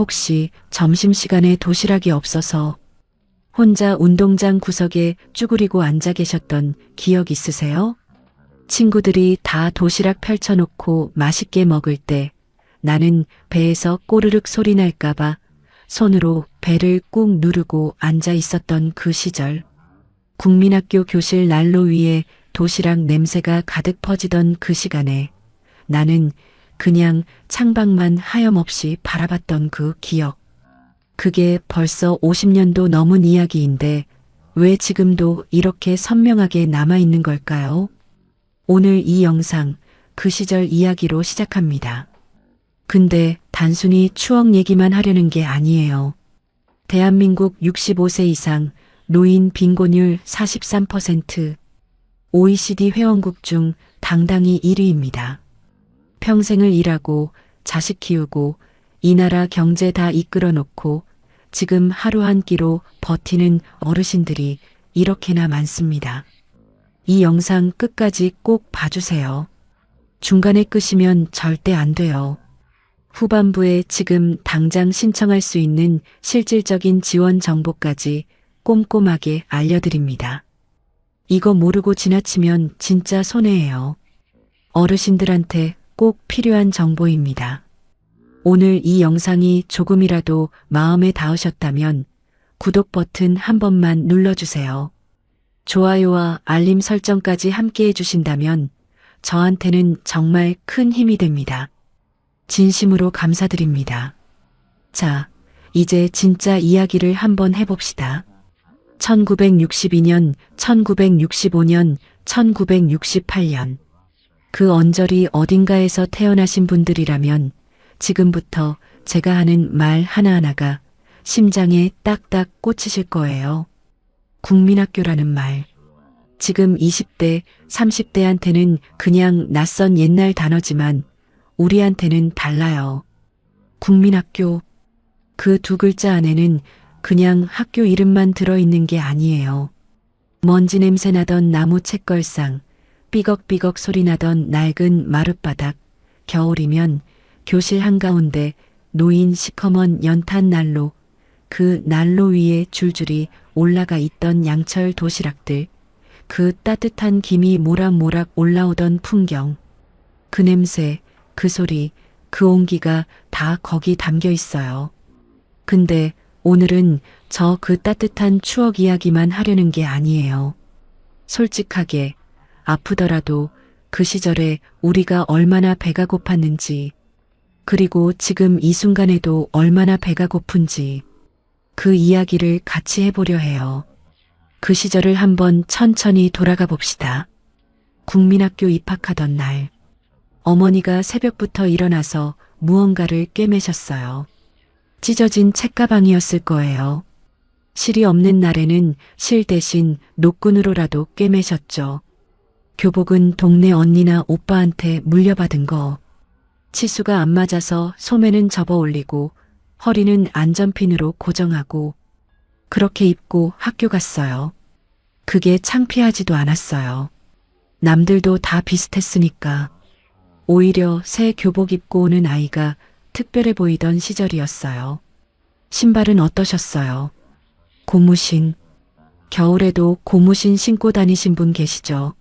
혹시 점심시간에 도시락이 없어서 혼자 운동장 구석에 쭈그리고 앉아 계셨던 기억 있으세요? 친구들이 다 도시락 펼쳐놓고 맛있게 먹을 때 나는 배에서 꼬르륵 소리 날까봐 손으로 배를 꾹 누르고 앉아 있었던 그 시절. 국민학교 교실 난로 위에 도시락 냄새가 가득 퍼지던 그 시간에 나는 그냥 창밖만 하염없이 바라봤던 그 기억. 그게 벌써 50년도 넘은 이야기인데 왜 지금도 이렇게 선명하게 남아있는 걸까요? 오늘 이 영상 그 시절 이야기로 시작합니다. 근데 단순히 추억 얘기만 하려는 게 아니에요. 대한민국 65세 이상 노인 빈곤율 43%, OECD 회원국 중 당당히 1위입니다. 평생을 일하고 자식 키우고 이 나라 경제 다 이끌어 놓고 지금 하루 한 끼로 버티는 어르신들이 이렇게나 많습니다. 이 영상 끝까지 꼭 봐주세요. 중간에 끄시면 절대 안 돼요. 후반부에 지금 당장 신청할 수 있는 실질적인 지원 정보까지 꼼꼼하게 알려드립니다. 이거 모르고 지나치면 진짜 손해예요. 어르신들한테 꼭 필요한 정보입니다. 오늘 이 영상이 조금이라도 마음에 닿으셨다면 구독 버튼 한 번만 눌러주세요. 좋아요와 알림 설정까지 함께 해주신다면 저한테는 정말 큰 힘이 됩니다. 진심으로 감사드립니다. 자, 이제 진짜 이야기를 한번 해봅시다. 1962년, 1965년, 1968년. 그 언저리 어딘가에서 태어나신 분들이라면 지금부터 제가 하는 말 하나하나가 심장에 딱딱 꽂히실 거예요. 국민학교라는 말. 지금 20대, 30대한테는 그냥 낯선 옛날 단어지만 우리한테는 달라요. 국민학교. 그 두 글자 안에는 그냥 학교 이름만 들어있는 게 아니에요. 먼지 냄새 나던 나무 책걸상, 삐걱삐걱 소리 나던 낡은 마룻바닥, 겨울이면 교실 한가운데 놓인 시커먼 연탄 난로, 그 난로 위에 줄줄이 올라가 있던 양철 도시락들, 그 따뜻한 김이 모락모락 올라오던 풍경, 그 냄새, 그 소리, 그 온기가 다 거기 담겨 있어요. 근데 오늘은 저 그 따뜻한 추억 이야기만 하려는 게 아니에요. 솔직하게 아프더라도 그 시절에 우리가 얼마나 배가 고팠는지, 그리고 지금 이 순간에도 얼마나 배가 고픈지 그 이야기를 같이 해보려 해요. 그 시절을 한번 천천히 돌아가 봅시다. 국민학교 입학하던 날, 어머니가 새벽부터 일어나서 무언가를 꿰매셨어요. 찢어진 책가방이었을 거예요. 실이 없는 날에는 실 대신 노끈으로라도 꿰매셨죠. 교복은 동네 언니나 오빠한테 물려받은 거. 치수가 안 맞아서 소매는 접어 올리고 허리는 안전핀으로 고정하고 그렇게 입고 학교 갔어요. 그게 창피하지도 않았어요. 남들도 다 비슷했으니까. 오히려 새 교복 입고 오는 아이가 특별해 보이던 시절이었어요. 신발은 어떠셨어요? 고무신. 겨울에도 고무신 신고 다니신 분 계시죠?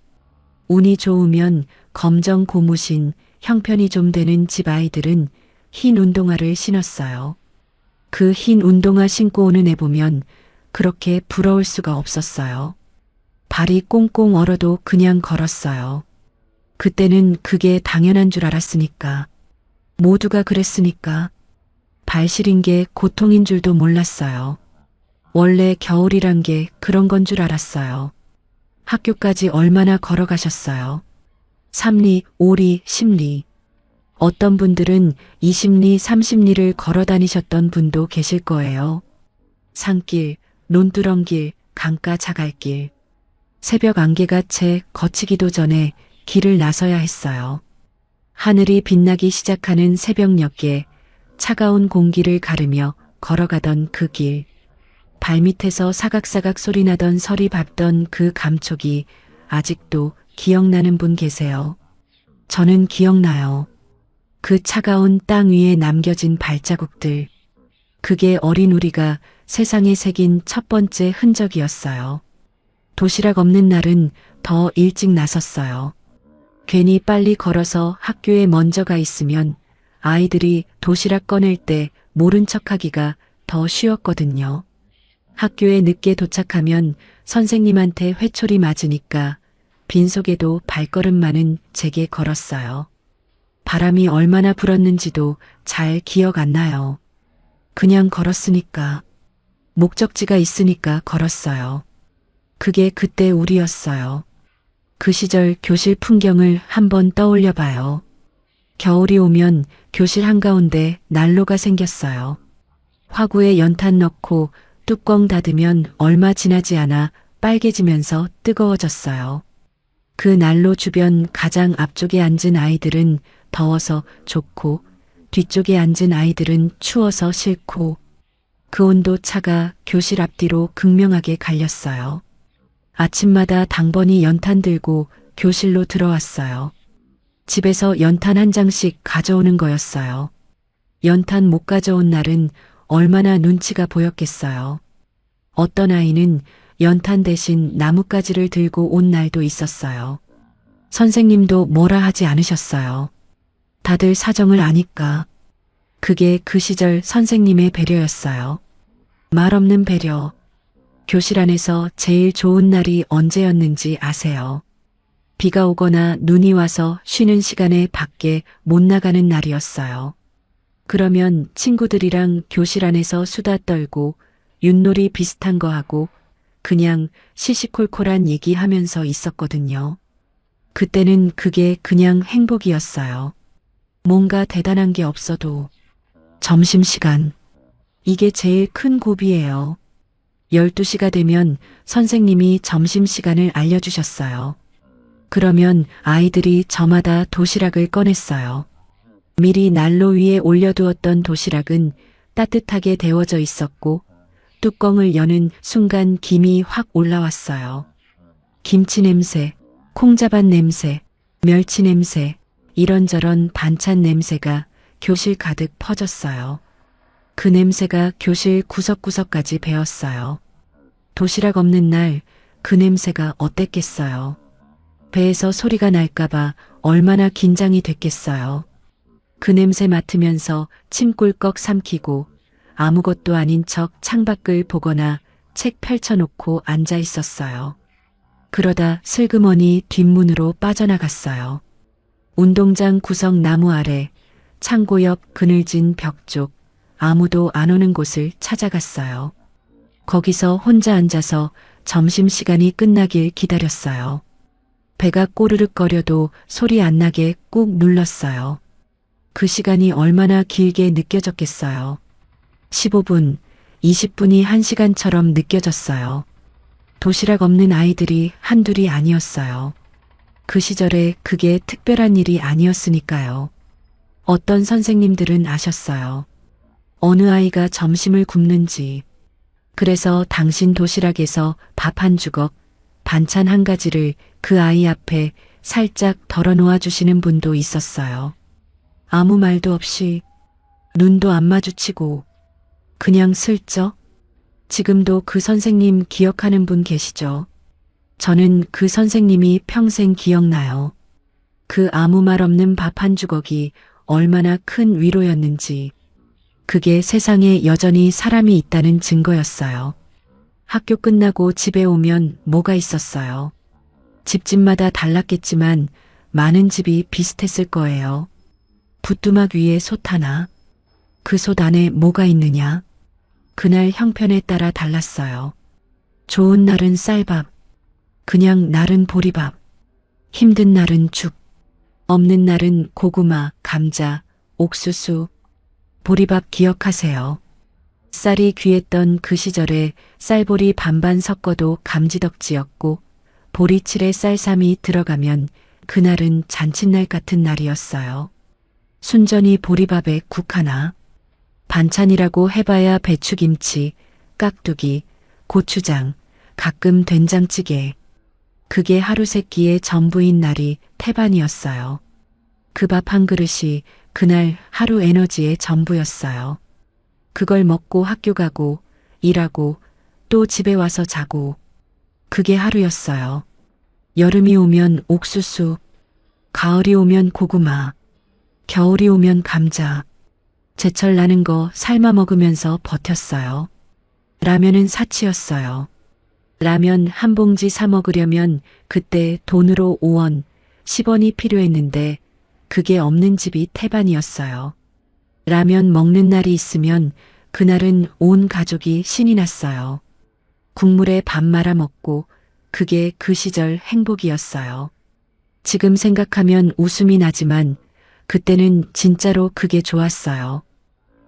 운이 좋으면 검정 고무신, 형편이 좀 되는 집 아이들은 흰 운동화를 신었어요. 그 흰 운동화 신고 오는 애 보면 그렇게 부러울 수가 없었어요. 발이 꽁꽁 얼어도 그냥 걸었어요. 그때는 그게 당연한 줄 알았으니까. 모두가 그랬으니까. 발 시린 게 고통인 줄도 몰랐어요. 원래 겨울이란 게 그런 건 줄 알았어요. 학교까지 얼마나 걸어가셨어요? 3리, 5리, 10리. 어떤 분들은 20리, 30리를 걸어 다니셨던 분도 계실 거예요. 산길, 논두렁길, 강가 자갈길. 새벽 안개가 채 걷히기도 전에 길을 나서야 했어요. 하늘이 빛나기 시작하는 새벽녘에 차가운 공기를 가르며 걸어가던 그 길. 발밑에서 사각사각 소리나던 설이 밟던 그 감촉이 아직도 기억나는 분 계세요? 저는 기억나요. 그 차가운 땅 위에 남겨진 발자국들. 그게 어린 우리가 세상에 새긴 첫 번째 흔적이었어요. 도시락 없는 날은 더 일찍 나섰어요. 괜히 빨리 걸어서 학교에 먼저 가 있으면 아이들이 도시락 꺼낼 때 모른 척하기가 더 쉬웠거든요. 학교에 늦게 도착하면 선생님한테 회초리 맞으니까 빈속에도 발걸음만은 제게 걸었어요. 바람이 얼마나 불었는지도 잘 기억 안 나요. 그냥 걸었으니까. 목적지가 있으니까 걸었어요. 그게 그때 우리였어요. 그 시절 교실 풍경을 한번 떠올려 봐요. 겨울이 오면 교실 한가운데 난로가 생겼어요. 화구에 연탄 넣고 뚜껑 닫으면 얼마 지나지 않아 빨개지면서 뜨거워졌어요. 그 난로 주변 가장 앞쪽에 앉은 아이들은 더워서 좋고 뒤쪽에 앉은 아이들은 추워서 싫고 그 온도 차가 교실 앞뒤로 극명하게 갈렸어요. 아침마다 당번이 연탄 들고 교실로 들어왔어요. 집에서 연탄 한 장씩 가져오는 거였어요. 연탄 못 가져온 날은 얼마나 눈치가 보였겠어요. 어떤 아이는 연탄 대신 나뭇가지를 들고 온 날도 있었어요. 선생님도 뭐라 하지 않으셨어요. 다들 사정을 아니까. 그게 그 시절 선생님의 배려였어요. 말 없는 배려. 교실 안에서 제일 좋은 날이 언제였는지 아세요? 비가 오거나 눈이 와서 쉬는 시간에 밖에 못 나가는 날이었어요. 그러면 친구들이랑 교실 안에서 수다 떨고 윷놀이 비슷한 거 하고 그냥 시시콜콜한 얘기하면서 있었거든요. 그때는 그게 그냥 행복이었어요. 뭔가 대단한 게 없어도 점심시간. 이게 제일 큰 고비예요. 12시가 되면 선생님이 점심시간을 알려주셨어요. 그러면 아이들이 저마다 도시락을 꺼냈어요. 미리 난로 위에 올려두었던 도시락은 따뜻하게 데워져 있었고 뚜껑을 여는 순간 김이 확 올라왔어요. 김치 냄새, 콩자반 냄새, 멸치 냄새, 이런저런 반찬 냄새가 교실 가득 퍼졌어요. 그 냄새가 교실 구석구석까지 배었어요. 도시락 없는 날 그 냄새가 어땠겠어요. 배에서 소리가 날까봐 얼마나 긴장이 됐겠어요. 그 냄새 맡으면서 침 꿀꺽 삼키고 아무것도 아닌 척 창밖을 보거나 책 펼쳐놓고 앉아 있었어요. 그러다 슬그머니 뒷문으로 빠져나갔어요. 운동장 구석 나무 아래, 창고 옆 그늘진 벽 쪽, 아무도 안 오는 곳을 찾아갔어요. 거기서 혼자 앉아서 점심시간이 끝나길 기다렸어요. 배가 꼬르륵거려도 소리 안 나게 꾹 눌렀어요. 그 시간이 얼마나 길게 느껴졌겠어요. 15분, 20분이 1시간처럼 느껴졌어요. 도시락 없는 아이들이 한둘이 아니었어요. 그 시절에 그게 특별한 일이 아니었으니까요. 어떤 선생님들은 아셨어요. 어느 아이가 점심을 굶는지. 그래서 당신 도시락에서 밥 한 주걱, 반찬 한 가지를 그 아이 앞에 살짝 덜어 놓아 주시는 분도 있었어요. 아무 말도 없이 눈도 안 마주치고 그냥 슬쩍. 지금도 그 선생님 기억하는 분 계시죠? 저는 그 선생님이 평생 기억나요. 그 아무 말 없는 밥 한 주걱이 얼마나 큰 위로였는지. 그게 세상에 여전히 사람이 있다는 증거였어요. 학교 끝나고 집에 오면 뭐가 있었어요. 집집마다 달랐겠지만 많은 집이 비슷했을 거예요. 부뚜막 위에 솥 하나. 그 솥 안에 뭐가 있느냐? 그날 형편에 따라 달랐어요. 좋은 날은 쌀밥, 그냥 날은 보리밥, 힘든 날은 죽, 없는 날은 고구마, 감자, 옥수수. 보리밥 기억하세요? 쌀이 귀했던 그 시절에 쌀보리 반반 섞어도 감지덕지였고 보리칠에 쌀삼이 들어가면 그날은 잔칫날 같은 날이었어요. 순전히 보리밥에 국 하나. 반찬이라고 해봐야 배추김치, 깍두기, 고추장, 가끔 된장찌개. 그게 하루 세끼의 전부인 날이 태반이었어요. 그 밥 한 그릇이 그날 하루 에너지의 전부였어요. 그걸 먹고 학교 가고, 일하고, 또 집에 와서 자고. 그게 하루였어요. 여름이 오면 옥수수, 가을이 오면 고구마, 겨울이 오면 감자. 제철 나는 거 삶아 먹으면서 버텼어요. 라면은 사치였어요. 라면 한 봉지 사 먹으려면 그때 돈으로 5원, 10원이 필요했는데 그게 없는 집이 태반이었어요. 라면 먹는 날이 있으면 그날은 온 가족이 신이 났어요. 국물에 밥 말아 먹고 그게 그 시절 행복이었어요. 지금 생각하면 웃음이 나지만 그때는 진짜로 그게 좋았어요.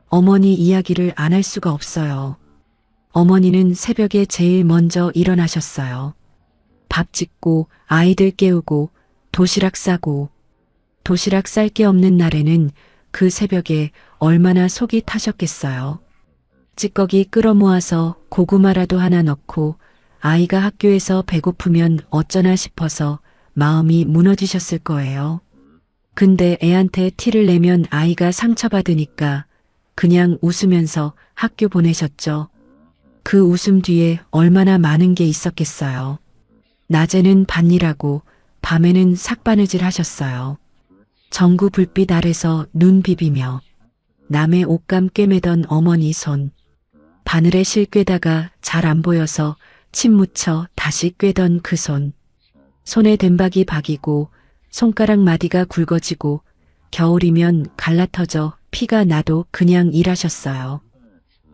어머니 이야기를 안 할 수가 없어요. 어머니는 새벽에 제일 먼저 일어나셨어요. 밥 짓고 아이들 깨우고 도시락 싸고. 도시락 쌀 게 없는 날에는 그 새벽에 얼마나 속이 타셨겠어요. 찌꺼기 끌어모아서 고구마라도 하나 넣고 아이가 학교에서 배고프면 어쩌나 싶어서 마음이 무너지셨을 거예요. 근데 애한테 티를 내면 아이가 상처받으니까 그냥 웃으면서 학교 보내셨죠. 그 웃음 뒤에 얼마나 많은 게 있었겠어요. 낮에는 밭일하고 밤에는 삭바느질 하셨어요. 전구 불빛 아래서 눈 비비며 남의 옷감 꿰매던 어머니 손. 바늘에 실 꿰다가 잘 안 보여서 침 묻혀 다시 꿰던 그 손. 손에 덴박이 박이고 손가락 마디가 굵어지고 겨울이면 갈라터져 피가 나도 그냥 일하셨어요.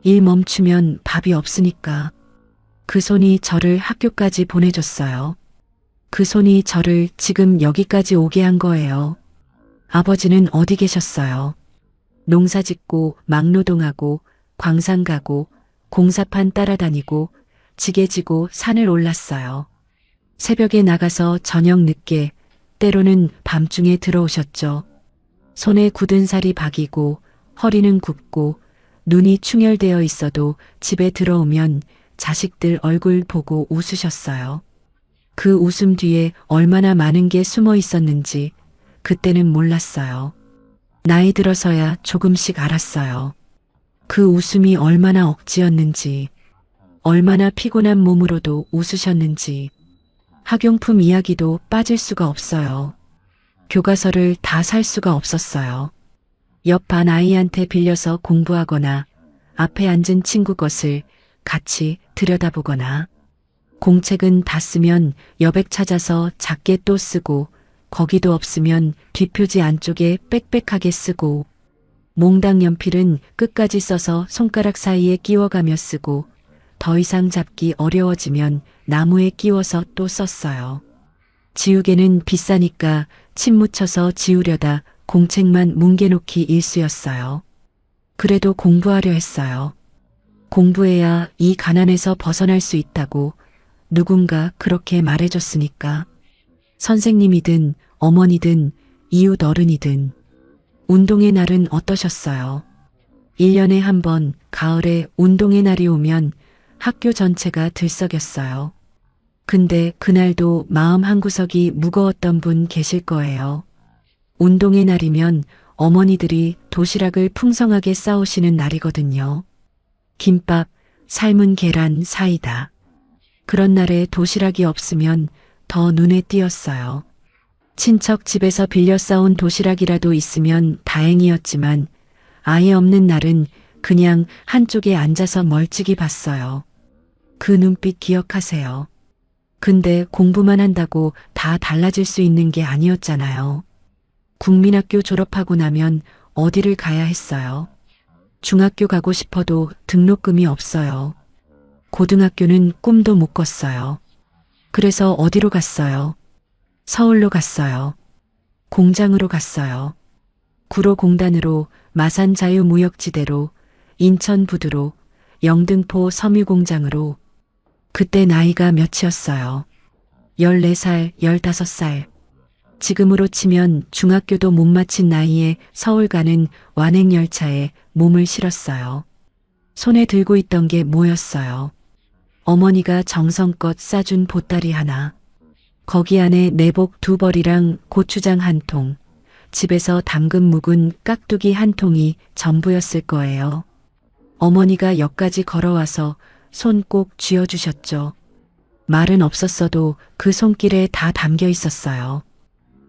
일 멈추면 밥이 없으니까. 그 손이 저를 학교까지 보내줬어요. 그 손이 저를 지금 여기까지 오게 한 거예요. 아버지는 어디 계셨어요? 농사 짓고 막노동하고 광산 가고 공사판 따라다니고 지게 지고 산을 올랐어요. 새벽에 나가서 저녁 늦게 때로는 밤중에 들어오셨죠. 손에 굳은 살이 박이고 허리는 굽고 눈이 충혈되어 있어도 집에 들어오면 자식들 얼굴 보고 웃으셨어요. 그 웃음 뒤에 얼마나 많은 게 숨어 있었는지 그때는 몰랐어요. 나이 들어서야 조금씩 알았어요. 그 웃음이 얼마나 억지였는지, 얼마나 피곤한 몸으로도 웃으셨는지. 학용품 이야기도 빠질 수가 없어요. 교과서를 다 살 수가 없었어요. 옆 반 아이한테 빌려서 공부하거나 앞에 앉은 친구 것을 같이 들여다보거나 공책은 다 쓰면 여백 찾아서 작게 또 쓰고 거기도 없으면 뒷표지 안쪽에 빽빽하게 쓰고 몽당 연필은 끝까지 써서 손가락 사이에 끼워가며 쓰고 더 이상 잡기 어려워지면 나무에 끼워서 또 썼어요. 지우개는 비싸니까 침 묻혀서 지우려다 공책만 뭉개놓기 일쑤였어요. 그래도 공부하려 했어요. 공부해야 이 가난에서 벗어날 수 있다고 누군가 그렇게 말해줬으니까. 선생님이든 어머니든 이웃 어른이든. 운동의 날은 어떠셨어요? 1년에 한 번 가을에 운동의 날이 오면 학교 전체가 들썩였어요. 근데 그날도 마음 한구석이 무거웠던 분 계실 거예요. 운동의 날이면 어머니들이 도시락을 풍성하게 싸오시는 날이거든요. 김밥, 삶은 계란, 사이다. 그런 날에 도시락이 없으면 더 눈에 띄었어요. 친척 집에서 빌려 싸온 도시락이라도 있으면 다행이었지만 아예 없는 날은 그냥 한쪽에 앉아서 멀찍이 봤어요. 그 눈빛 기억하세요. 근데 공부만 한다고 다 달라질 수 있는 게 아니었잖아요. 국민학교 졸업하고 나면 어디를 가야 했어요? 중학교 가고 싶어도 등록금이 없어요. 고등학교는 꿈도 못 꿨어요. 그래서 어디로 갔어요? 서울로 갔어요. 공장으로 갔어요. 구로공단으로, 마산자유무역지대로, 인천부두로, 영등포 섬유공장으로. 그때 나이가 몇이었어요? 14살, 15살. 지금으로 치면 중학교도 못 마친 나이에 서울 가는 완행열차에 몸을 실었어요. 손에 들고 있던 게 뭐였어요? 어머니가 정성껏 싸준 보따리 하나. 거기 안에 내복 2벌이랑 고추장 1통, 집에서 담근 묵은 깍두기 1통이 전부였을 거예요. 어머니가 역까지 걸어와서 손 꼭 쥐어주셨죠. 말은 없었어도 그 손길에 다 담겨 있었어요.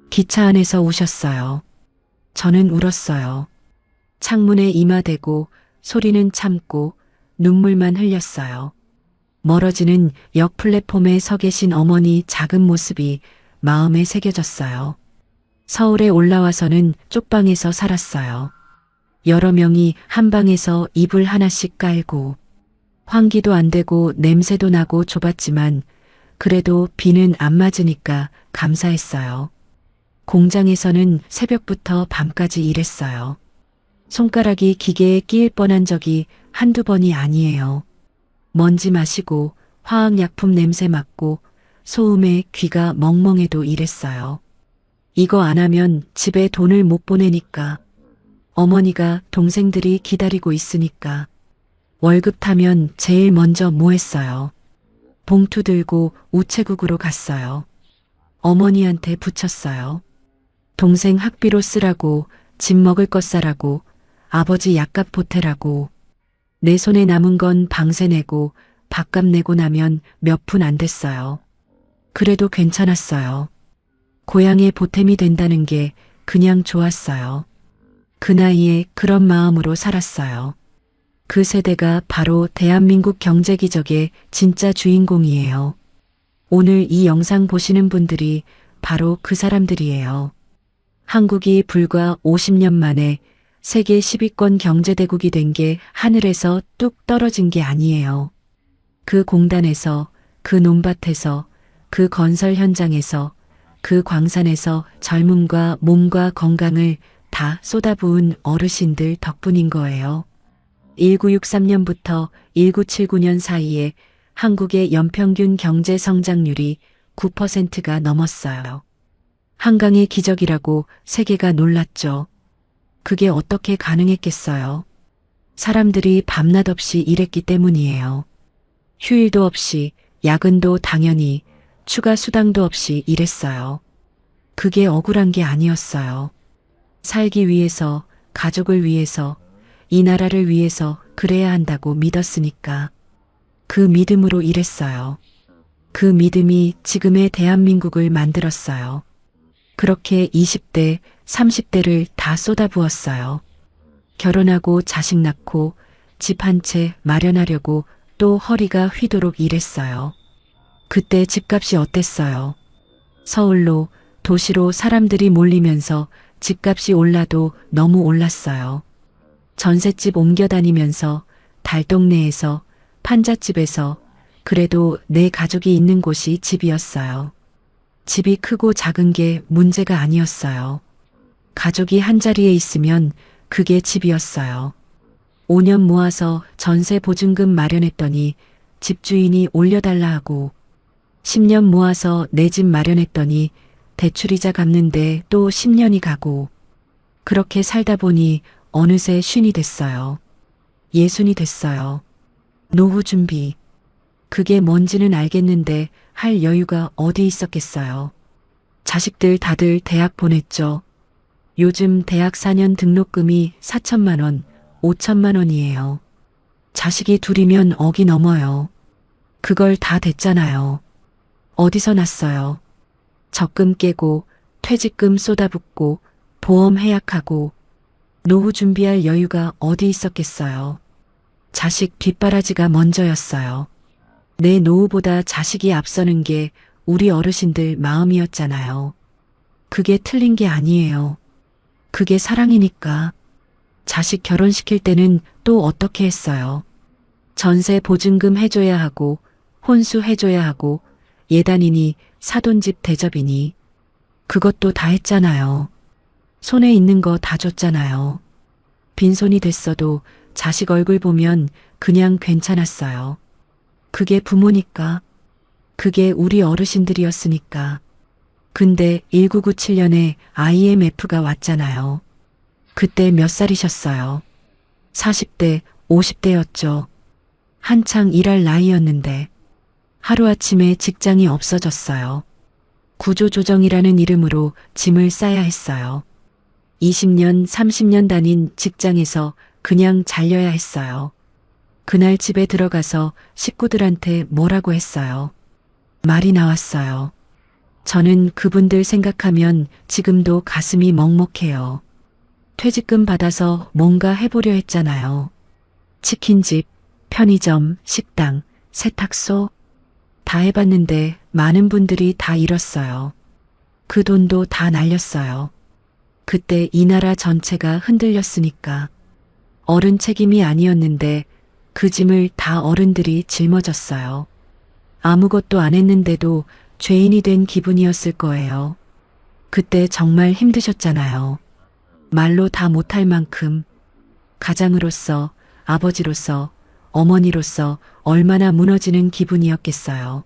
기차 안에서 우셨어요. 저는 울었어요. 창문에 이마 대고 소리는 참고 눈물만 흘렸어요. 멀어지는 역 플랫폼에 서 계신 어머니 작은 모습이 마음에 새겨졌어요. 서울에 올라와서는 쪽방에서 살았어요. 여러 명이 한 방에서 이불 하나씩 깔고 환기도 안 되고 냄새도 나고 좁았지만 그래도 비는 안 맞으니까 감사했어요. 공장에서는 새벽부터 밤까지 일했어요. 손가락이 기계에 끼일 뻔한 적이 한두 번이 아니에요. 먼지 마시고 화학약품 냄새 맡고 소음에 귀가 멍멍해도 일했어요. 이거 안 하면 집에 돈을 못 보내니까. 어머니가 동생들이 기다리고 있으니까. 월급 타면 제일 먼저 뭐 했어요? 봉투 들고 우체국으로 갔어요. 어머니한테 붙였어요. 동생 학비로 쓰라고, 집 먹을 것 사라고, 아버지 약값 보태라고. 내 손에 남은 건 방세 내고 밥값 내고 나면 몇 푼 안 됐어요. 그래도 괜찮았어요. 고향에 보탬이 된다는 게 그냥 좋았어요. 그 나이에 그런 마음으로 살았어요. 그 세대가 바로 대한민국 경제기적의 진짜 주인공이에요. 오늘 이 영상 보시는 분들이 바로 그 사람들이에요. 한국이 불과 50년 만에 세계 10위권 경제대국이 된 게 하늘에서 뚝 떨어진 게 아니에요. 그 공단에서, 그 논밭에서, 그 건설 현장에서, 그 광산에서 젊음과 몸과 건강을 다 쏟아부은 어르신들 덕분인 거예요. 1963년부터 1979년 사이에 한국의 연평균 경제 성장률이 9%가 넘었어요. 한강의 기적이라고 세계가 놀랐죠. 그게 어떻게 가능했겠어요? 사람들이 밤낮 없이 일했기 때문이에요. 휴일도 없이, 야근도 당연히, 추가 수당도 없이 일했어요. 그게 억울한 게 아니었어요. 살기 위해서, 가족을 위해서, 이 나라를 위해서 그래야 한다고 믿었으니까. 그 믿음으로 일했어요. 그 믿음이 지금의 대한민국을 만들었어요. 그렇게 20대, 30대를 다 쏟아부었어요. 결혼하고 자식 낳고 집 한 채 마련하려고 또 허리가 휘도록 일했어요. 그때 집값이 어땠어요? 서울로, 도시로 사람들이 몰리면서 집값이 올라도 너무 올랐어요. 전셋집 옮겨 다니면서 달동네에서 판잣집에서 그래도 내 가족이 있는 곳이 집이었어요. 집이 크고 작은 게 문제가 아니었어요. 가족이 한자리에 있으면 그게 집이었어요. 5년 모아서 전세 보증금 마련했더니 집주인이 올려달라 하고 10년 모아서 내 집 마련했더니 대출이자 갚는데 또 10년이 가고 그렇게 살다 보니 어느새 쉰이 됐어요. 예순이 됐어요. 노후 준비. 그게 뭔지는 알겠는데 할 여유가 어디 있었겠어요. 자식들 다들 대학 보냈죠. 요즘 대학 4년 등록금이 4천만 원, 5천만 원이에요. 자식이 둘이면 억이 넘어요. 그걸 다 댔잖아요. 어디서 났어요? 적금 깨고 퇴직금 쏟아붓고 보험 해약하고 노후 준비할 여유가 어디 있었겠어요. 자식 뒷바라지가 먼저였어요. 내 노후보다 자식이 앞서는 게 우리 어르신들 마음이었잖아요. 그게 틀린 게 아니에요. 그게 사랑이니까. 자식 결혼시킬 때는 또 어떻게 했어요? 전세 보증금 해줘야 하고 혼수 해줘야 하고 예단이니 사돈집 대접이니 그것도 다 했잖아요. 손에 있는 거 다 줬잖아요. 빈손이 됐어도 자식 얼굴 보면 그냥 괜찮았어요. 그게 부모니까. 그게 우리 어르신들이었으니까. 근데 1997년에 IMF가 왔잖아요. 그때 몇 살이셨어요? 40대, 50대였죠. 한창 일할 나이였는데 하루아침에 직장이 없어졌어요. 구조조정이라는 이름으로 짐을 싸야 했어요. 20년, 30년 다닌 직장에서 그냥 잘려야 했어요. 그날 집에 들어가서 식구들한테 뭐라고 했어요. 말이 나왔어요. 저는 그분들 생각하면 지금도 가슴이 먹먹해요. 퇴직금 받아서 뭔가 해보려 했잖아요. 치킨집, 편의점, 식당, 세탁소 다 해봤는데 많은 분들이 다 잃었어요. 그 돈도 다 날렸어요. 그때 이 나라 전체가 흔들렸으니까. 어른 책임이 아니었는데 그 짐을 다 어른들이 짊어졌어요. 아무것도 안 했는데도 죄인이 된 기분이었을 거예요. 그때 정말 힘드셨잖아요. 말로 다 못할 만큼 가장으로서, 아버지로서, 어머니로서 얼마나 무너지는 기분이었겠어요.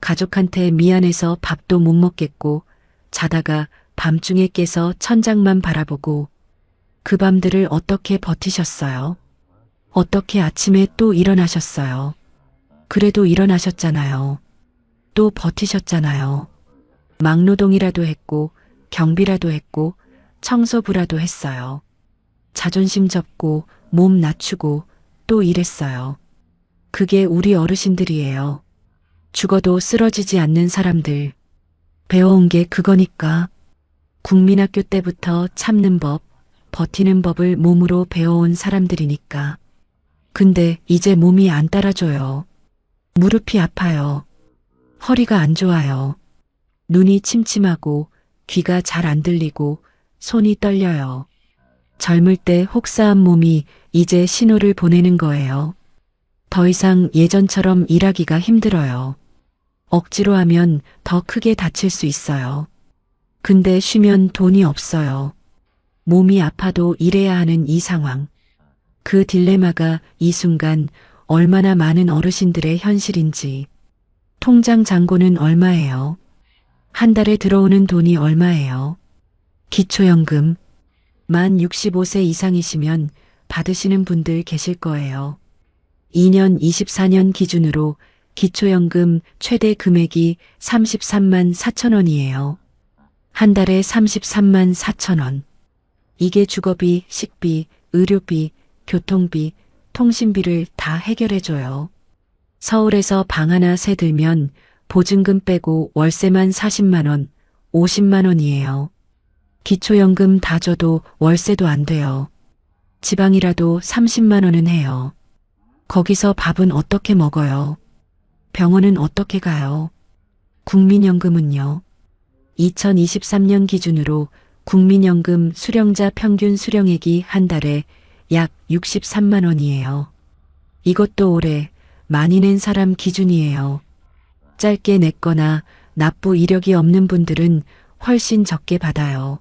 가족한테 미안해서 밥도 못 먹겠고 자다가 밤중에 깨서 천장만 바라보고 그 밤들을 어떻게 버티셨어요? 어떻게 아침에 또 일어나셨어요? 그래도 일어나셨잖아요. 또 버티셨잖아요. 막노동이라도 했고 경비라도 했고 청소부라도 했어요. 자존심 접고 몸 낮추고 또 일했어요. 그게 우리 어르신들이에요. 죽어도 쓰러지지 않는 사람들. 배워온 게 그거니까. 국민학교 때부터 참는 법, 버티는 법을 몸으로 배워온 사람들이니까. 근데 이제 몸이 안 따라줘요. 무릎이 아파요. 허리가 안 좋아요. 눈이 침침하고 귀가 잘 안 들리고 손이 떨려요. 젊을 때 혹사한 몸이 이제 신호를 보내는 거예요. 더 이상 예전처럼 일하기가 힘들어요. 억지로 하면 더 크게 다칠 수 있어요. 근데 쉬면 돈이 없어요. 몸이 아파도 일해야 하는 이 상황. 그 딜레마가 이 순간 얼마나 많은 어르신들의 현실인지. 통장 잔고는 얼마예요? 한 달에 들어오는 돈이 얼마예요? 기초연금. 만 65세 이상이시면 받으시는 분들 계실 거예요. 2년 24년 기준으로 기초연금 최대 금액이 33만 4천 원이에요. 한 달에 33만 4천 원. 이게 주거비, 식비, 의료비, 교통비, 통신비를 다 해결해줘요. 서울에서 방 하나 세 들면 보증금 빼고 월세만 40만 원, 50만 원이에요. 기초연금 다 줘도 월세도 안 돼요. 지방이라도 30만 원은 해요. 거기서 밥은 어떻게 먹어요? 병원은 어떻게 가요? 국민연금은요? 2023년 기준으로 국민연금 수령자 평균 수령액이 한 달에 약 63만 원이에요. 이것도 올해 많이 낸 사람 기준이에요. 짧게 냈거나 납부 이력이 없는 분들은 훨씬 적게 받아요.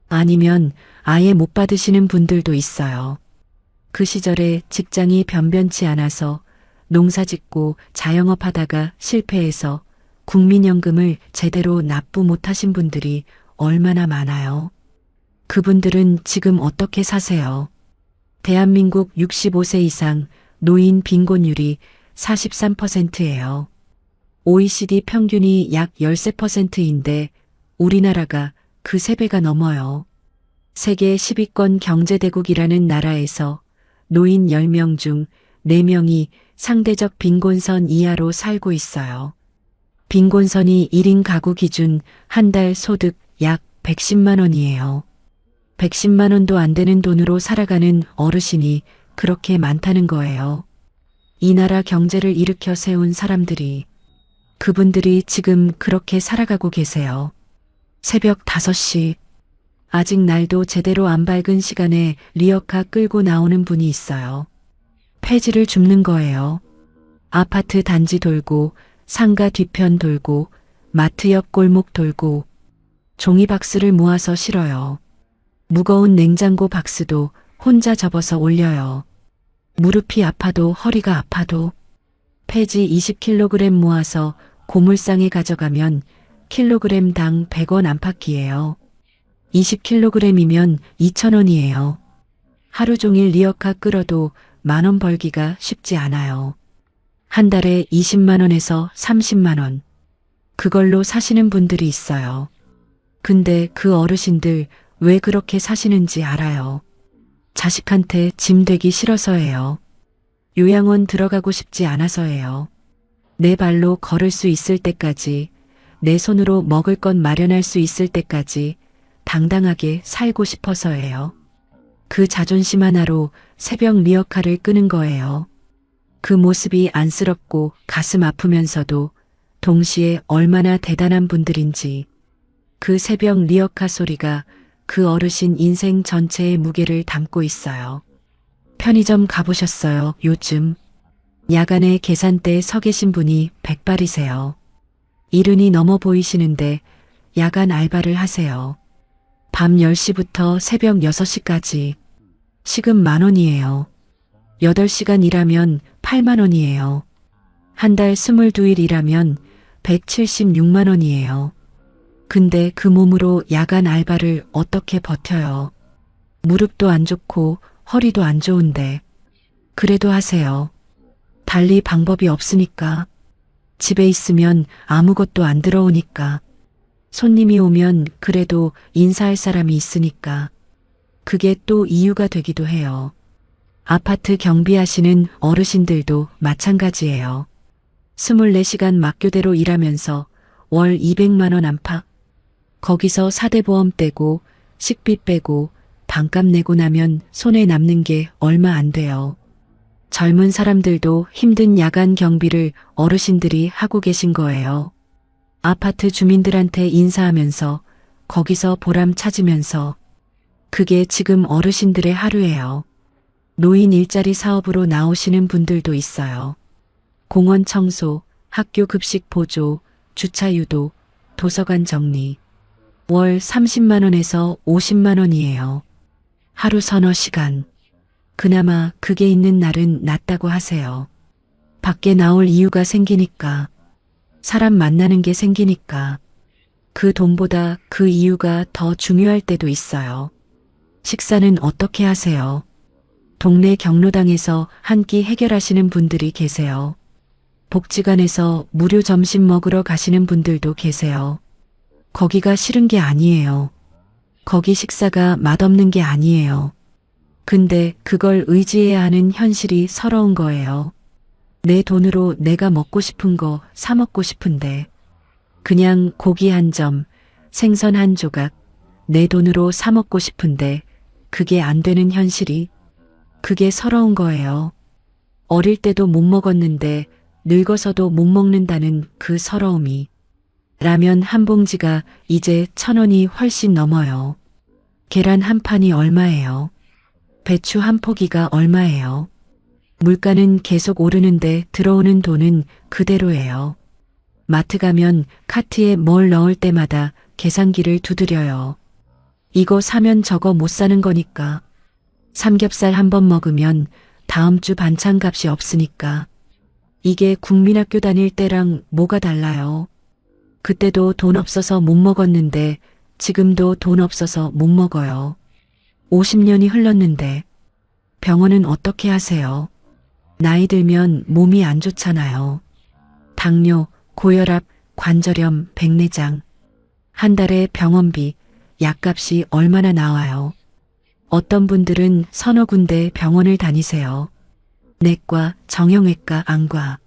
아니면 아예 못 받으시는 분들도 있어요. 그 시절에 직장이 변변치 않아서 농사 짓고 자영업 하다가 실패해서 국민연금을 제대로 납부 못하신 분들이 얼마나 많아요. 그분들은 지금 어떻게 사세요? 대한민국 65세 이상 노인 빈곤율이 43%예요. OECD 평균이 약 13%인데 우리나라가 그 3배가 넘어요. 세계 10위권 경제대국이라는 나라에서 노인 10명 중 4명이 상대적 빈곤선 이하로 살고 있어요. 빈곤선이 1인 가구 기준 한 달 소득 약 110만 원이에요. 110만 원도 안 되는 돈으로 살아가는 어르신이 그렇게 많다는 거예요. 이 나라 경제를 일으켜 세운 사람들이, 그분들이 지금 그렇게 살아가고 계세요. 새벽 5시, 아직 날도 제대로 안 밝은 시간에 리어카 끌고 나오는 분이 있어요. 폐지를 줍는 거예요. 아파트 단지 돌고, 상가 뒤편 돌고, 마트 옆 골목 돌고, 종이 박스를 모아서 실어요. 무거운 냉장고 박스도 혼자 접어서 올려요. 무릎이 아파도 허리가 아파도 폐지 20kg 모아서 고물상에 가져가면 킬로그램당 100원 안팎이에요. 20kg이면 2,000원이에요. 하루 종일 리어카 끌어도 10,000원 벌기가 쉽지 않아요. 한 달에 20만 원에서 30만 원. 그걸로 사시는 분들이 있어요. 근데 그 어르신들 왜 그렇게 사시는지 알아요. 자식한테 짐 되기 싫어서예요. 요양원 들어가고 싶지 않아서예요. 내 발로 걸을 수 있을 때까지, 내 손으로 먹을 것 마련할 수 있을 때까지 당당하게 살고 싶어서예요. 그 자존심 하나로 새벽 리어카를 끄는 거예요. 그 모습이 안쓰럽고 가슴 아프면서도 동시에 얼마나 대단한 분들인지, 그 새벽 리어카 소리가 그 어르신 인생 전체의 무게를 담고 있어요. 편의점 가보셨어요, 요즘? 야간에 계산대에 서 계신 분이 백발이세요. 이른이 넘어 보이시는데 야간 알바를 하세요. 밤 10시부터 새벽 6시까지. 시급 10,000원이에요. 8시간 일하면 80,000원이에요. 한 달 22일 일하면 176만 원이에요. 근데 그 몸으로 야간 알바를 어떻게 버텨요? 무릎도 안 좋고 허리도 안 좋은데. 그래도 하세요. 달리 방법이 없으니까. 집에 있으면 아무것도 안 들어오니까. 손님이 오면 그래도 인사할 사람이 있으니까. 그게 또 이유가 되기도 해요. 아파트 경비하시는 어르신들도 마찬가지예요. 24시간 막교대로 일하면서 월 200만 원 안팎. 거기서 사대보험 떼고 식비 빼고 반값 내고 나면 손에 남는 게 얼마 안 돼요. 젊은 사람들도 힘든 야간 경비를 어르신들이 하고 계신 거예요. 아파트 주민들한테 인사하면서 거기서 보람 찾으면서. 그게 지금 어르신들의 하루예요. 노인 일자리 사업으로 나오시는 분들도 있어요. 공원 청소, 학교 급식 보조, 주차 유도, 도서관 정리. 월 30만 원에서 50만 원이에요. 하루 서너 시간. 그나마 그게 있는 날은 낫다고 하세요. 밖에 나올 이유가 생기니까. 사람 만나는 게 생기니까. 그 돈보다 그 이유가 더 중요할 때도 있어요. 식사는 어떻게 하세요? 동네 경로당에서 한 끼 해결하시는 분들이 계세요. 복지관에서 무료 점심 먹으러 가시는 분들도 계세요. 거기가 싫은 게 아니에요. 거기 식사가 맛없는 게 아니에요. 근데 그걸 의지해야 하는 현실이 서러운 거예요. 내 돈으로 내가 먹고 싶은 거 사 먹고 싶은데, 그냥 고기 한 점, 생선 한 조각, 내 돈으로 사 먹고 싶은데 그게 안 되는 현실이, 그게 서러운 거예요. 어릴 때도 못 먹었는데 늙어서도 못 먹는다는 그 서러움이. 라면 한 봉지가 이제 1,000원이 훨씬 넘어요. 계란 한 판이 얼마예요? 배추 한 포기가 얼마예요? 물가는 계속 오르는데 들어오는 돈은 그대로예요. 마트 가면 카트에 뭘 넣을 때마다 계산기를 두드려요. 이거 사면 저거 못 사는 거니까. 삼겹살 한 번 먹으면 다음 주 반찬 값이 없으니까. 이게 국민학교 다닐 때랑 뭐가 달라요? 그때도 돈 없어서 못 먹었는데 지금도 돈 없어서 못 먹어요. 50년이 흘렀는데. 병원은 어떻게 하세요? 나이 들면 몸이 안 좋잖아요. 당뇨, 고혈압, 관절염, 백내장. 한 달에 병원비, 약값이 얼마나 나와요? 어떤 분들은 서너 군데 병원을 다니세요. 내과, 정형외과, 안과.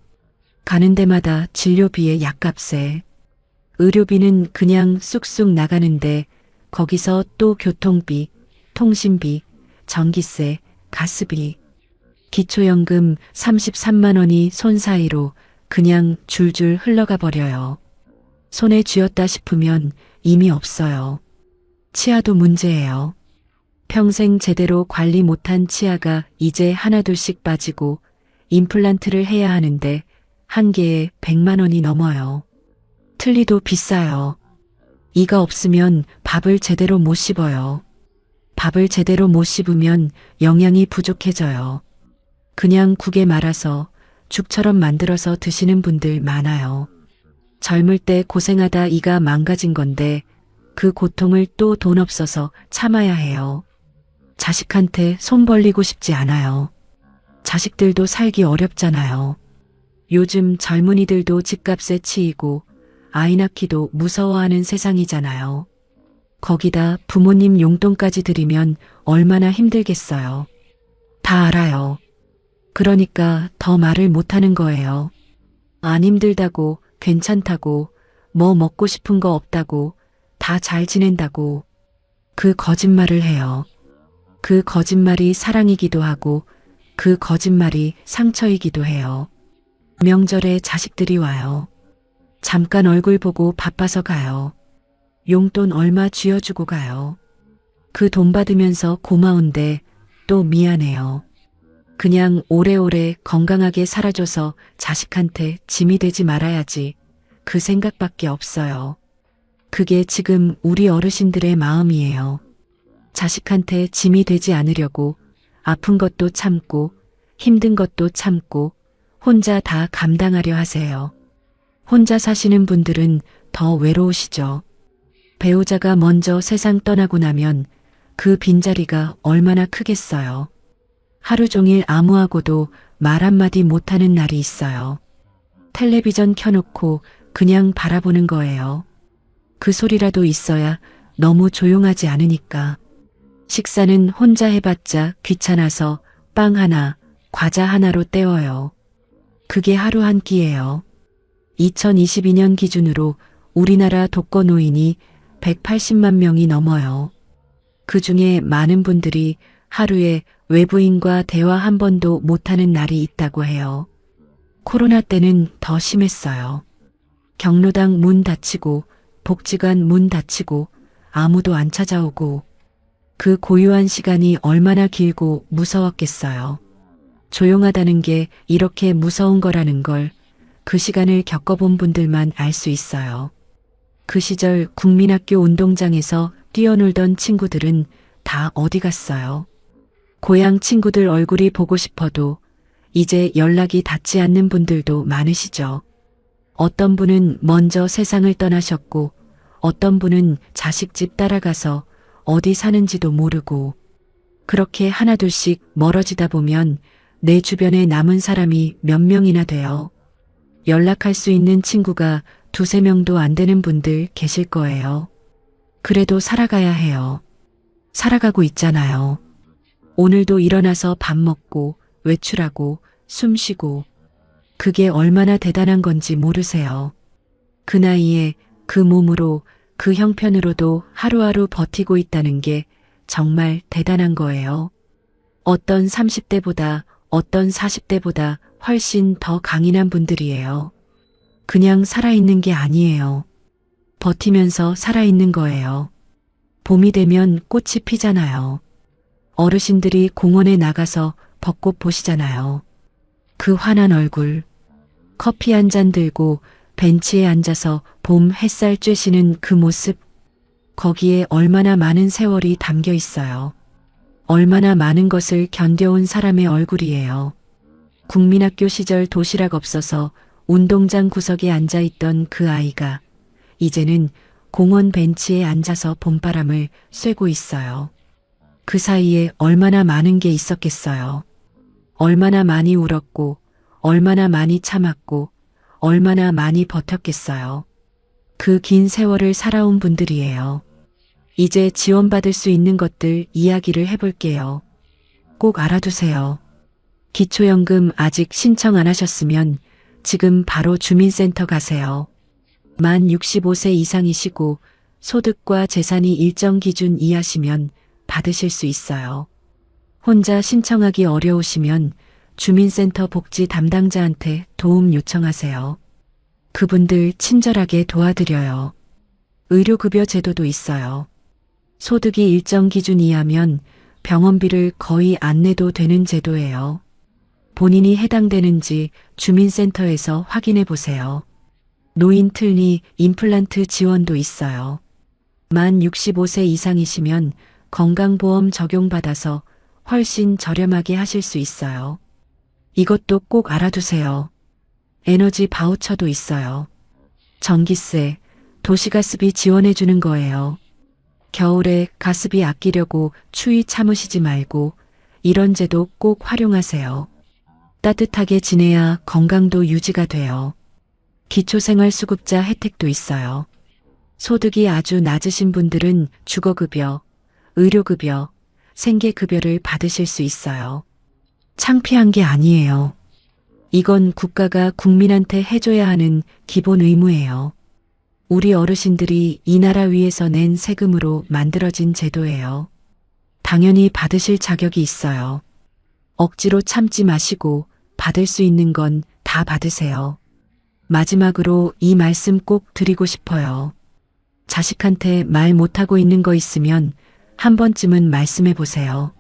가는 데마다 진료비에 약값에. 의료비는 그냥 쑥쑥 나가는데 거기서 또 교통비, 통신비, 전기세, 가스비. 기초연금 33만 원이 손 사이로 그냥 줄줄 흘러가 버려요. 손에 쥐었다 싶으면 이미 없어요. 치아도 문제예요. 평생 제대로 관리 못한 치아가 이제 하나둘씩 빠지고 임플란트를 해야 하는데 한 개에 100만 원이 넘어요. 틀니도 비싸요. 이가 없으면 밥을 제대로 못 씹어요. 밥을 제대로 못 씹으면 영양이 부족해져요. 그냥 국에 말아서 죽처럼 만들어서 드시는 분들 많아요. 젊을 때 고생하다 이가 망가진 건데 그 고통을 또 돈 없어서 참아야 해요. 자식한테 손 벌리고 싶지 않아요. 자식들도 살기 어렵잖아요. 요즘 젊은이들도 집값에 치이고 아이 낳기도 무서워하는 세상이잖아요. 거기다 부모님 용돈까지 드리면 얼마나 힘들겠어요. 다 알아요. 그러니까 더 말을 못하는 거예요. 안 힘들다고, 괜찮다고, 뭐 먹고 싶은 거 없다고, 다 잘 지낸다고. 그 거짓말을 해요. 그 거짓말이 사랑이기도 하고 그 거짓말이 상처이기도 해요. 명절에 자식들이 와요. 잠깐 얼굴 보고 바빠서 가요. 용돈 얼마 쥐어주고 가요. 그 돈 받으면서 고마운데 또 미안해요. 그냥 오래오래 건강하게 살아줘서 자식한테 짐이 되지 말아야지. 그 생각밖에 없어요. 그게 지금 우리 어르신들의 마음이에요. 자식한테 짐이 되지 않으려고 아픈 것도 참고 힘든 것도 참고 혼자 다 감당하려 하세요. 혼자 사시는 분들은 더 외로우시죠. 배우자가 먼저 세상 떠나고 나면 그 빈자리가 얼마나 크겠어요. 하루 종일 아무하고도 말 한마디 못하는 날이 있어요. 텔레비전 켜놓고 그냥 바라보는 거예요. 그 소리라도 있어야 너무 조용하지 않으니까. 식사는 혼자 해봤자 귀찮아서 빵 하나, 과자 하나로 때워요. 그게 하루 한 끼예요. 2022년 기준으로 우리나라 독거 노인이 180만 명이 넘어요. 그 중에 많은 분들이 하루에 외부인과 대화 한 번도 못하는 날이 있다고 해요. 코로나 때는 더 심했어요. 경로당 문 닫히고 복지관 문 닫히고 아무도 안 찾아오고 그 고요한 시간이 얼마나 길고 무서웠겠어요. 조용하다는 게 이렇게 무서운 거라는 걸 그 시간을 겪어본 분들만 알 수 있어요. 그 시절 국민학교 운동장에서 뛰어놀던 친구들은 다 어디 갔어요? 고향 친구들 얼굴이 보고 싶어도 이제 연락이 닿지 않는 분들도 많으시죠. 어떤 분은 먼저 세상을 떠나셨고 어떤 분은 자식 집 따라가서 어디 사는지도 모르고 그렇게 하나둘씩 멀어지다 보면 내 주변에 남은 사람이 몇 명이나 돼요. 연락할 수 있는 친구가 두세 명도 안 되는 분들 계실 거예요. 그래도 살아가야 해요. 살아가고 있잖아요. 오늘도 일어나서 밥 먹고 외출하고 숨 쉬고 그게 얼마나 대단한 건지 모르세요. 그 나이에 그 몸으로 그 형편으로도 하루하루 버티고 있다는 게 정말 대단한 거예요. 어떤 30대보다 어떤 40대보다 훨씬 더 강인한 분들이에요. 그냥 살아있는 게 아니에요. 버티면서 살아있는 거예요. 봄이 되면 꽃이 피잖아요. 어르신들이 공원에 나가서 벚꽃 보시잖아요. 그 환한 얼굴, 커피 한 잔 들고 벤치에 앉아서 봄 햇살 쬐시는 그 모습, 거기에 얼마나 많은 세월이 담겨 있어요. 얼마나 많은 것을 견뎌온 사람의 얼굴이에요. 국민학교 시절 도시락 없어서 운동장 구석에 앉아있던 그 아이가 이제는 공원 벤치에 앉아서 봄바람을 쐬고 있어요. 그 사이에 얼마나 많은 게 있었겠어요. 얼마나 많이 울었고 얼마나 많이 참았고 얼마나 많이 버텼겠어요. 그 긴 세월을 살아온 분들이에요. 이제 지원받을 수 있는 것들 이야기를 해볼게요. 꼭 알아두세요. 기초연금 아직 신청 안 하셨으면 지금 바로 주민센터 가세요. 만 65세 이상이시고 소득과 재산이 일정 기준 이하시면 받으실 수 있어요. 혼자 신청하기 어려우시면 주민센터 복지 담당자한테 도움 요청하세요. 그분들 친절하게 도와드려요. 의료급여 제도도 있어요. 소득이 일정 기준 이하면 병원비를 거의 안 내도 되는 제도예요. 본인이 해당되는지 주민센터에서 확인해 보세요. 노인 틀니 임플란트 지원도 있어요. 만 65세 이상이시면 건강보험 적용받아서 훨씬 저렴하게 하실 수 있어요. 이것도 꼭 알아두세요. 에너지 바우처도 있어요. 전기세, 도시가스비 지원해 주는 거예요. 겨울에 가스비 아끼려고 추위 참으시지 말고 이런 제도 꼭 활용하세요. 따뜻하게 지내야 건강도 유지가 돼요. 기초생활수급자 혜택도 있어요. 소득이 아주 낮으신 분들은 주거급여, 의료급여, 생계급여를 받으실 수 있어요. 창피한 게 아니에요. 이건 국가가 국민한테 해줘야 하는 기본 의무예요. 우리 어르신들이 이 나라 위에서 낸 세금으로 만들어진 제도예요. 당연히 받으실 자격이 있어요. 억지로 참지 마시고 받을 수 있는 건 다 받으세요. 마지막으로 이 말씀 꼭 드리고 싶어요. 자식한테 말 못하고 있는 거 있으면 한 번쯤은 말씀해 보세요.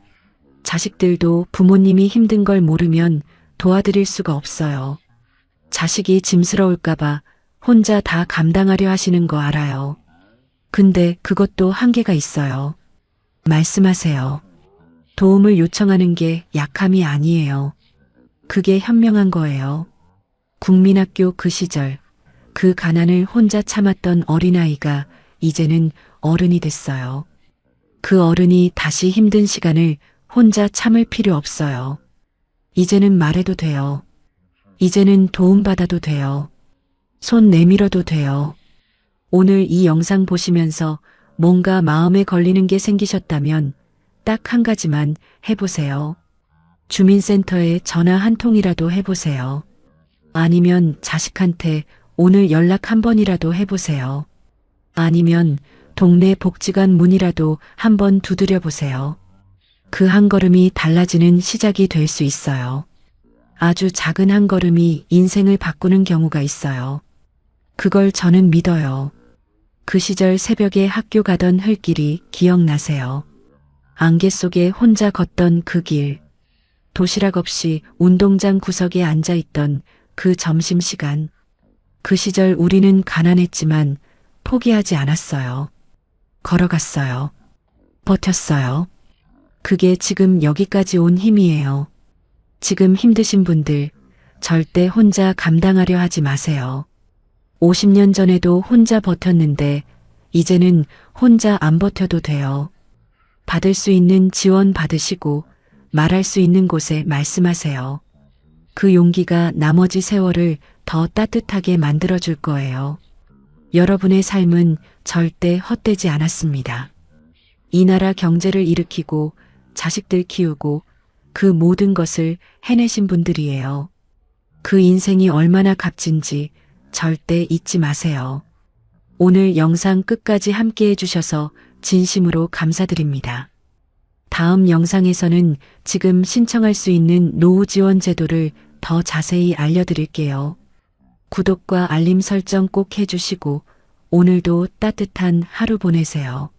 자식들도 부모님이 힘든 걸 모르면 도와드릴 수가 없어요. 자식이 짐스러울까봐 혼자 다 감당하려 하시는 거 알아요. 근데 그것도 한계가 있어요. 말씀하세요. 도움을 요청하는 게 약함이 아니에요. 그게 현명한 거예요. 국민학교 그 시절, 그 가난을 혼자 참았던 어린아이가 이제는 어른이 됐어요. 그 어른이 다시 힘든 시간을 혼자 참을 필요 없어요. 이제는 말해도 돼요. 이제는 도움받아도 돼요. 손 내밀어도 돼요. 오늘 이 영상 보시면서 뭔가 마음에 걸리는 게 생기셨다면 딱 한 가지만 해보세요. 주민센터에 전화 한 통이라도 해보세요. 아니면 자식한테 오늘 연락 한 번이라도 해보세요. 아니면 동네 복지관 문이라도 한번 두드려 보세요. 그 한 걸음이 달라지는 시작이 될 수 있어요. 아주 작은 한 걸음이 인생을 바꾸는 경우가 있어요. 그걸 저는 믿어요. 그 시절 새벽에 학교 가던 흘길이 기억나세요? 안개 속에 혼자 걷던 그 길, 도시락 없이 운동장 구석에 앉아있던 그 점심시간. 그 시절 우리는 가난했지만 포기하지 않았어요. 걸어갔어요. 버텼어요. 그게 지금 여기까지 온 힘이에요. 지금 힘드신 분들 절대 혼자 감당하려 하지 마세요. 50년 전에도 혼자 버텼는데 이제는 혼자 안 버텨도 돼요. 받을 수 있는 지원 받으시고 말할 수 있는 곳에 말씀하세요. 그 용기가 나머지 세월을 더 따뜻하게 만들어줄 거예요. 여러분의 삶은 절대 헛되지 않았습니다. 이 나라 경제를 일으키고 자식들 키우고 그 모든 것을 해내신 분들이에요. 그 인생이 얼마나 값진지 절대 잊지 마세요. 오늘 영상 끝까지 함께 해주셔서 진심으로 감사드립니다. 다음 영상에서는 지금 신청할 수 있는 노후 지원 제도를 더 자세히 알려드릴게요. 구독과 알림 설정 꼭 해주시고 오늘도 따뜻한 하루 보내세요.